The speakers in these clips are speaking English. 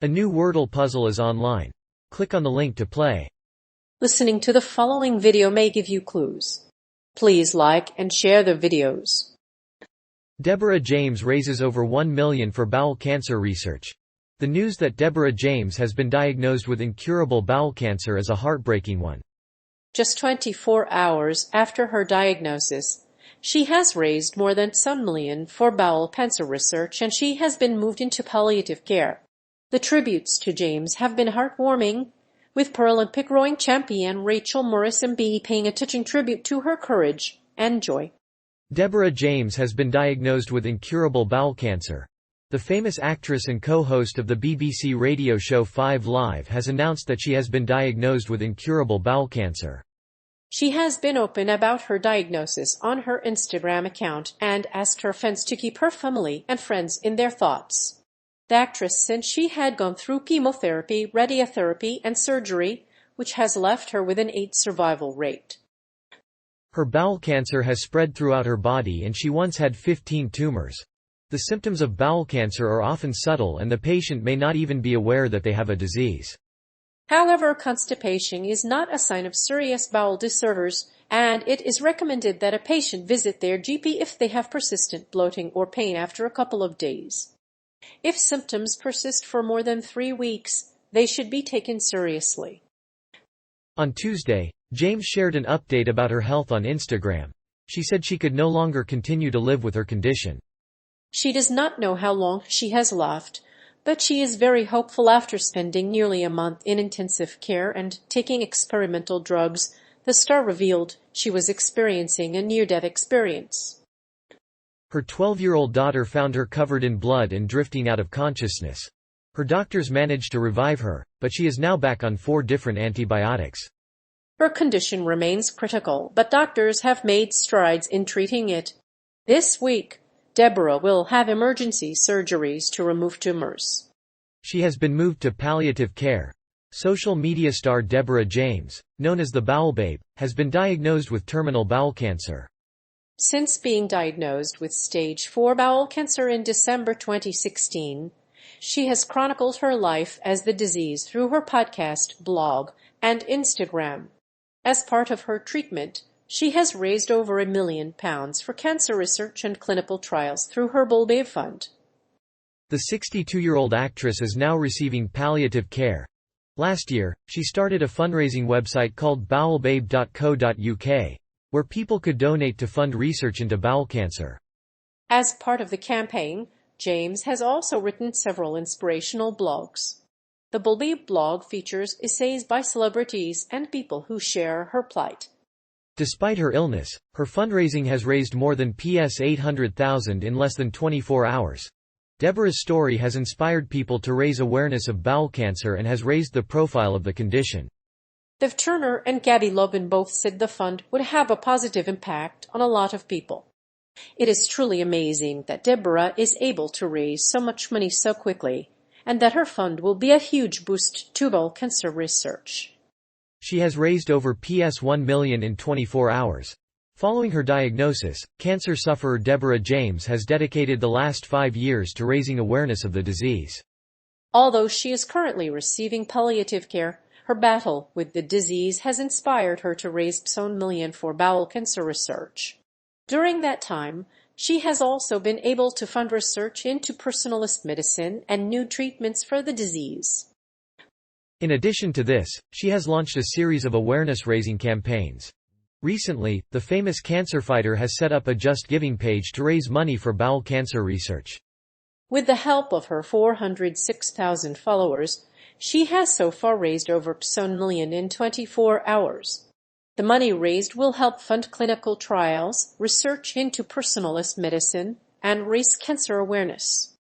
A new Wordle puzzle is online. Click on the link to play. Listening to the following video may give you clues. Please like and share the videos. Deborah James raises over $1 million for bowel cancer research. The news that Deborah James has been diagnosed with incurable bowel cancer is a heartbreaking one. Just 24 hours after her diagnosis, she has raised more than $1 million for bowel cancer research, and she has been moved into palliative care. The tributes to James have been heartwarming, with Paralympic rowing champion Rachel Morris MB paying a touching tribute to her courage and joy. Deborah James has been diagnosed with incurable bowel cancer. The famous actress and co-host of the BBC radio show 5 Live has announced that she has been diagnosed with incurable bowel cancer. She has been open about her diagnosis on her Instagram account and asked her fans to keep her family and friends in their thoughts. The actress said she had gone through chemotherapy, radiotherapy, and surgery, which has left her with an 8% survival rate. Her bowel cancer has spread throughout her body and she once had 15 tumors. The symptoms of bowel cancer are often subtle and the patient may not even be aware that they have a disease. However, constipation is not a sign of serious bowel disorders, and it is recommended that a patient visit their GP if they have persistent bloating or pain after a couple of days. If symptoms persist for more than 3 weeks, they should be taken seriously. On Tuesday, James shared an update about her health on Instagram. She said she could no longer continue to live with her condition. She does not know how long she has left, but she is very hopeful after spending nearly a month in intensive care and taking experimental drugs. The star revealed she was experiencing a near-death experience. Her 12-year-old daughter found her covered in blood and drifting out of consciousness. Her doctors managed to revive her, but she is now back on 4 different antibiotics. Her condition remains critical, but doctors have made strides in treating it. This week, Deborah will have emergency surgeries to remove tumors. She has been moved to palliative care. Social media star Deborah James, known as the Bowel Babe, has been diagnosed with terminal bowel cancer. Since being diagnosed with stage 4 bowel cancer in December 2016, she has chronicled her life as the disease through her podcast, blog, and Instagram. As part of her treatment, she has raised over £1 million for cancer research and clinical trials through her Wordle Deborah Fund. The 62-year-old actress is now receiving palliative care. Last year, she started a fundraising website called bowelbabe.co.uk, where people could donate to fund research into bowel cancer. As part of the campaign, James has also written several inspirational blogs. The Wordle Deborah blog features essays by celebrities and people who share her plight. Despite her illness, her fundraising has raised more than $800,000 in less than 24 hours. Deborah's story has inspired people to raise awareness of bowel cancer and has raised the profile of the condition. Dev Turner and Gabby Logan both said the fund would have a positive impact on a lot of people. It is truly amazing that Deborah is able to raise so much money so quickly, and that her fund will be a huge boost to bowel cancer research. She has raised over $1 million in 24 hours. Following her diagnosis, cancer sufferer Deborah James has dedicated the last 5 years to raising awareness of the disease. Although she is currently receiving palliative care, her battle with the disease has inspired her to raise $1 million for bowel cancer research. During that time, she has also been able to fund research into personalist medicine and new treatments for the disease. In addition to this, she has launched a series of awareness-raising campaigns. Recently, the famous cancer fighter has set up a Just Giving page to raise money for bowel cancer research. With the help of her 406,000 followers, she has so far raised over $1 million in 24 hours. The money raised will help fund clinical trials, research into personalist medicine, and raise cancer awareness.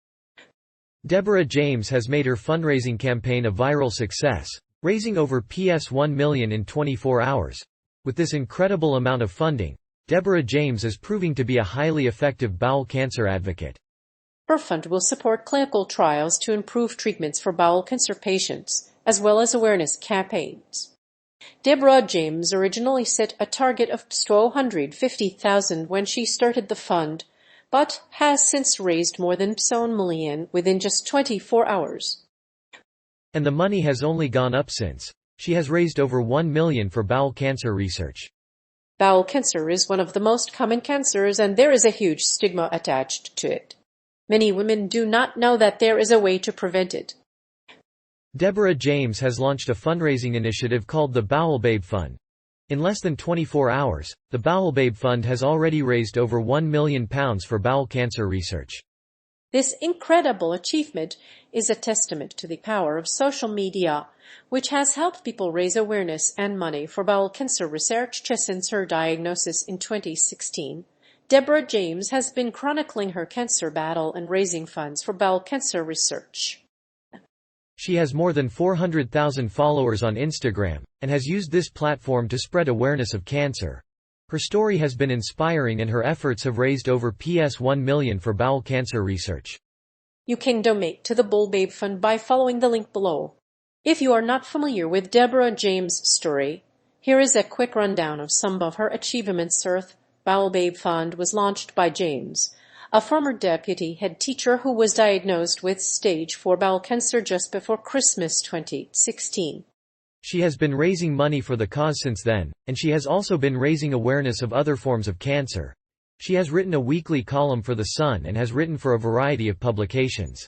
Deborah James has made her fundraising campaign a viral success, raising over $1 million in 24 hours. With this incredible amount of funding, Deborah James is proving to be a highly effective bowel cancer advocate. Her fund will support clinical trials to improve treatments for bowel cancer patients, as well as awareness campaigns. Deborah James originally set a target of $250,000 when she started the fund, but has since raised more than $1 million within just 24 hours. And the money has only gone up since. She has raised over $1 million for bowel cancer research. Bowel cancer is one of the most common cancers, and there is a huge stigma attached to it. Many women do not know that there is a way to prevent it. Deborah James has launched a fundraising initiative called the Bowel Babe Fund. In less than 24 hours, the Bowel Babe Fund has already raised over £1 million for bowel cancer research. This incredible achievement is a testament to the power of social media, which has helped people raise awareness and money for bowel cancer research since her diagnosis in 2016. Deborah James has been chronicling her cancer battle and raising funds for bowel cancer research. She has more than 400,000 followers on Instagram, and has used this platform to spread awareness of cancer. Her story has been inspiring and her efforts have raised over $1 million for bowel cancer research. You can donate to the Bowel Babe Fund by following the link below. If you are not familiar with Deborah James' story, here is a quick rundown of some of her achievements. Bowel Babe Fund was launched by James, a former deputy head teacher who was diagnosed with stage 4 bowel cancer just before Christmas 2016. She has been raising money for the cause since then, and she has also been raising awareness of other forms of cancer. She has written a weekly column for The Sun and has written for a variety of publications.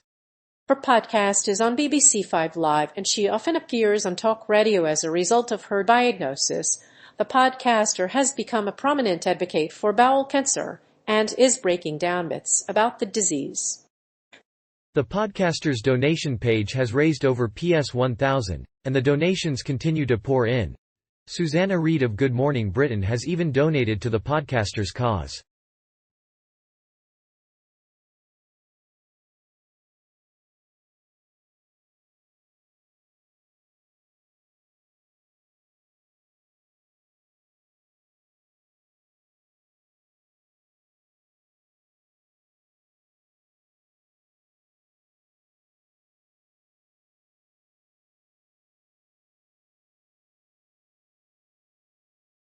Her podcast is on BBC 5 Live, and she often appears on talk radio as a result of her diagnosis. The podcaster has become a prominent advocate for bowel cancer and is breaking down myths about the disease. The podcaster's donation page has raised over $1,000, and the donations continue to pour in. Susanna Reid of Good Morning Britain has even donated to the podcaster's cause.